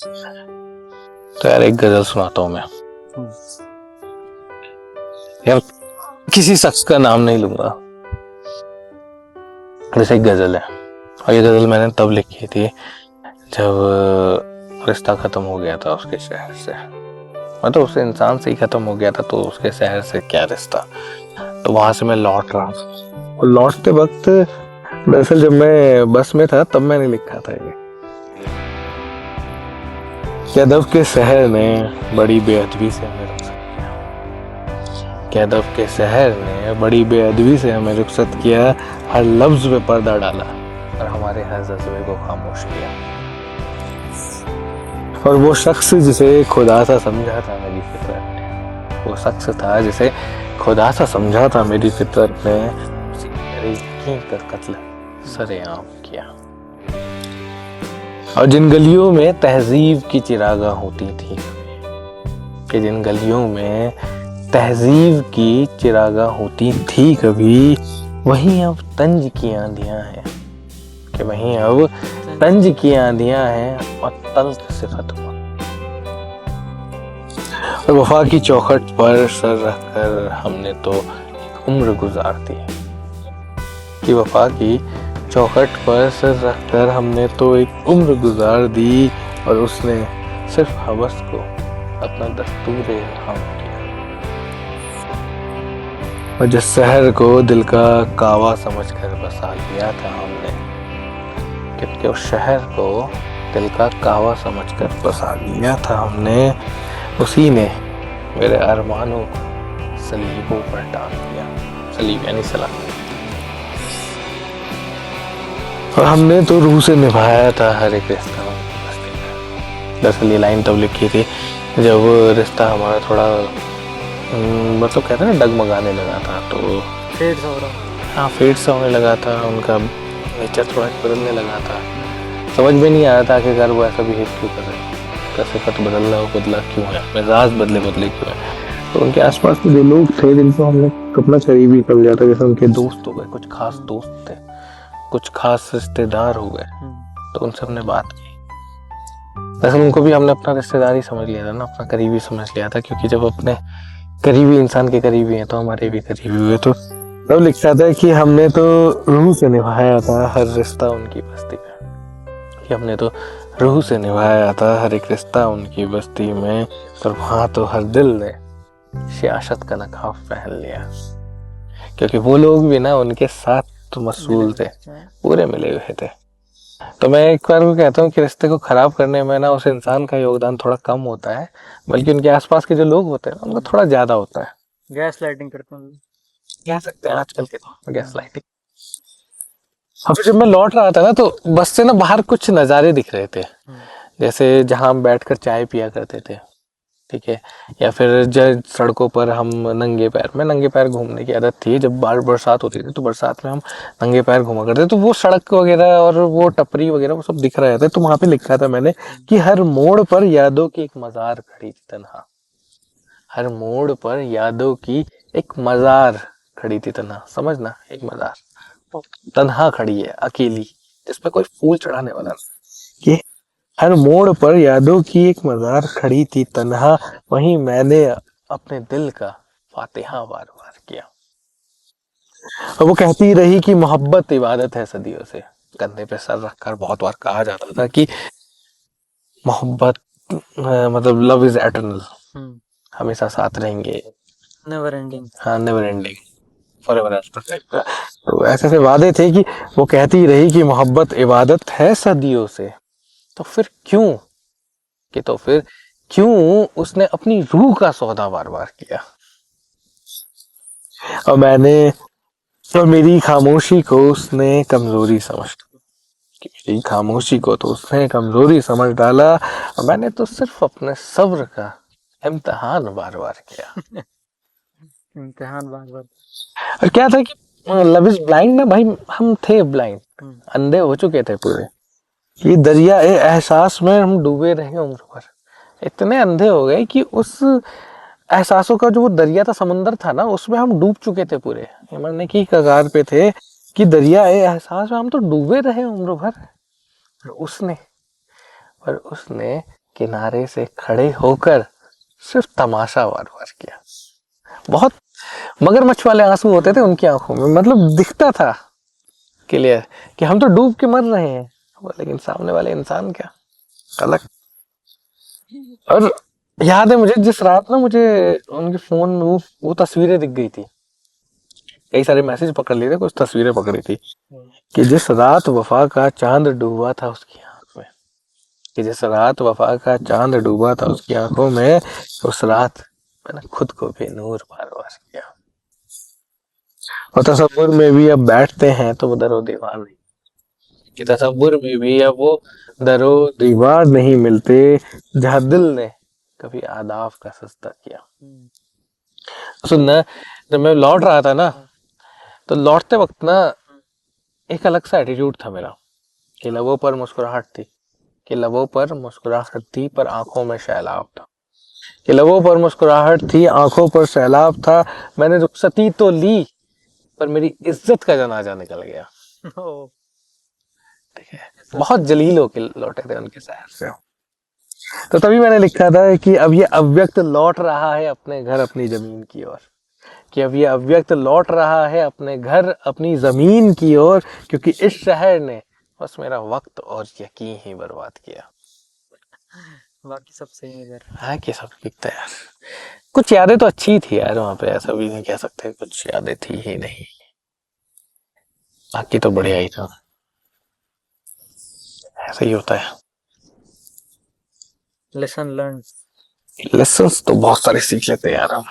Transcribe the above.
तो यार एक गजल सुनाता हूँ मैं यार, किसी शख्स का नाम नहीं लूंगा। जैसे एक गजल है, और ये गजल मैंने तब लिखी थी जब रिश्ता खत्म हो गया था उसके शहर से। मतलब उस इंसान से ही खत्म हो गया था, तो उसके शहर से क्या रिश्ता। तो वहां से मैं लौट रहा था, और लौटते वक्त दरअसल जब मैं बस में था तब मैंने लिखा था ये। कैदव के शहर ने बड़ी बेअदबी से हमें रुखसत किया। कैदव के शहर ने बड़ी बेअदबी से हमें रुखसत किया। हर लफ्ज पे पर्दा डाला और हमारे हर जज्बे को खामोश किया। और वो शख्स जिसे खुदा सा समझा था मेरी फितरत ने, वो शख्स था जिसे खुदा सा समझा था मेरी फितरत ने, उसी मेरे यकीन का कत्ल सरेआम किया। और जिन गलियों में तहजीब की चिरागा होती थी, कि जिन गलियों में तहजीब की चिरागा होती थी कभी, वहीं अब तंज की आंधियां हैं। कि वहीं अब तंज की आंधियां हैं और तल्ख सिफत हो। और वफा की चौखट पर सर रखकर हमने तो एक उम्र गुजार दी। कि वफा की चौखट पर सर रखकर हमने तो एक उम्र गुजार दी, और उसने सिर्फ हवस को अपना दस्तूर इल्हाम किया। और जिस शहर को दिल का कावा समझकर बसा लिया था हमने, क्योंकि उस शहर को दिल का कावा समझकर बसा लिया था हमने, उसी ने मेरे अरमानों को सलीबों पर टांग दिया। सलीब यानी सलाम। और हमने तो रूह से निभाया था हर एक रिश्ता। दरअसल ये लाइन तब लिखी थी जब रिश्ता हमारा थोड़ा मतलब कहते हैं ना डगमगाने लगा था, तो फेड सा हो रहा। हाँ, फेड सा होने लगा था, उनका नेचर थोड़ा बदलने लगा था। समझ में नहीं आया था आखिरकार वो ऐसा बिहेव क्यों कर रहे हैं, कैसे खत बदला क्यों है, मिजाज बदले क्यों है। तो उनके आसपास के जो लोग थे जिनको हमने अपना करीबी समझा था, जैसे उनके दोस्त हो गए, कुछ खास दोस्त थे, कुछ खास रिश्तेदार हो गए, तो उनसे हमने बात की। वैसे उनको भी हमने अपना रिश्तेदार ही समझ लिया था ना, अपना करीबी समझ लिया था, क्योंकि जब अपने करीबी इंसान के करीबी हैं तो हमारे भी करीबी हुए। तो तब लिखा था कि हमने तो रूह से निभाया था हर रिश्ता उनकी बस्ती में। कि हमने तो रूह से निभाया था हर एक रिश्ता उनकी बस्ती में, पर वहां तो हर दिल ने सियासत का नकाब पहन लिया। क्योंकि वो लोग भी ना उनके साथ तो मशगूल थे, पूरे मिले हुए थे। तो मैं एक बार वो कहता हूँ कि रिश्ते को खराब करने में ना उस इंसान का योगदान थोड़ा कम होता है, बल्कि उनके आसपास के जो लोग होते हैं उनका थोड़ा ज्यादा होता है। गैस लाइटिंग करते हैं, कह सकते हैं आजकल के तो गैस लाइटिंग। अब जब मैं लौट रहा था ना, तो बस से ना बाहर कुछ नज़ारे दिख रहे थे, जैसे जहां हम बैठकर चाय पिया करते थे, ठीक है, या फिर जब सड़कों पर हम नंगे पैर घूमने की आदत थी। जब बरसात होती थी तो बरसात में हम नंगे पैर घूमा करते, तो वो सड़क वगैरह और वो टपरी वगैरह वो सब दिख रहे थे। तो वहां पे लिखा था मैंने कि हर मोड़ पर यादों की एक मजार खड़ी थी तन्हा। हर मोड़ पर यादों की एक मजार खड़ी थी तन्हा। समझना, एक मजार तन्हा खड़ी है, अकेली, जिसपे कोई फूल चढ़ाने वाला नहीं। कि हर मोड़ पर यादों की एक मजार खड़ी थी तन्हा, वहीं मैंने अपने दिल का फातिहा बार बार किया। और वो कहती रही कि मोहब्बत इबादत है सदियों से। कंधे पे सर रखकर बहुत बार कहा जाता था कि मोहब्बत मतलब लव इज एटर्नल, हमेशा साथ रहेंगे, नेवर एंडिंग। हाँ, नेवर एंडिंग, फॉरएवर आफ्टर। तो ऐसे से वादे थे कि वो कहती रही कि मोहब्बत इबादत है सदियों से। तो फिर क्यों उसने अपनी रूह का सौदा बार बार किया। और मेरी खामोशी को उसने कमजोरी समझ, कि मेरी खामोशी को तो उसने कमजोरी समझ डाला, और मैंने तो सिर्फ अपने सब्र का इम्तिहान बार बार किया। इम्तिहान बार बार। और क्या था कि लव इज ब्लाइंड ना भाई, हम थे ब्लाइंड, अंधे हो चुके थे पूरे। ये दरिया ए एहसास में हम डूबे रहे उम्र भर, इतने अंधे हो गए कि उस एहसासों का जो वो दरिया था, समंदर था ना, उसमें हम डूब चुके थे पूरे, मरने की कगार पे थे कि दरिया ए एहसास में हम तो डूबे रहे उम्र भर। और उसने किनारे से खड़े होकर सिर्फ तमाशा बार बार किया। बहुत मगरमच्छ वाले आंसू होते थे उनकी आंखों में, मतलब दिखता था क्लियर कि हम तो डूब के मर रहे हैं, लेकिन सामने वाले इंसान क्या अलग। और याद है मुझे जिस रात ना मुझे उनके फोन में वो तस्वीरें दिख गई थी, कई सारे मैसेज पकड़ लिए थे, कुछ तस्वीरें पकड़ी थी कि जिस रात वफा का चांद डूबा था उसकी आंख में, कि जिस रात वफा का चांद डूबा था उसकी आंखों में, उस रात मैंने खुद को भी नूर बार बार किया। और तसव्वुर में भी अब बैठते हैं तो वो दरो दीवार नहीं, कि तसव्वुर में भी अब वो दरो दीवार नहीं मिलते जहाँ दिल ने कभी आदाब का सजदा किया। सुनना, जब मैं लौट रहा था ना, तो लौटते वक्त ना एक अलग सा एटीट्यूड था मेरा, कि लबों पर मुस्कुराहट थी, कि लबों पर मुस्कुराहट थी पर आंखों में सैलाब था, कि लबों पर मुस्कुराहट थी आंखों पर सैलाब था। मैंने रुखसती तो ली पर मेरी इज्जत का जनाजा निकल गया। ठीक है, बहुत जलील होके लौटे थे उनके शहर से। तो तभी मैंने लिखा था कि अब ये अव्यक्त लौट रहा है अपने घर अपनी जमीन की ओर, कि अब ये अव्यक्त लौट रहा है अपने घर अपनी जमीन की ओर, क्योंकि इस शहर ने बस मेरा वक्त और यकीन ही बर्बाद किया। बाकी सब सही है इधर। हाँ, कि सब दिखता है यार, कुछ यादें तो अच्छी थी यार वहां पे, ऐसा भी नहीं कह सकते कुछ यादें थी ही नहीं, बाकी तो बढ़िया ही था, ऐसा ही होता है। Lesson learn. लेसन्स तो बहुत सारे सीख लेते हैं यार हम।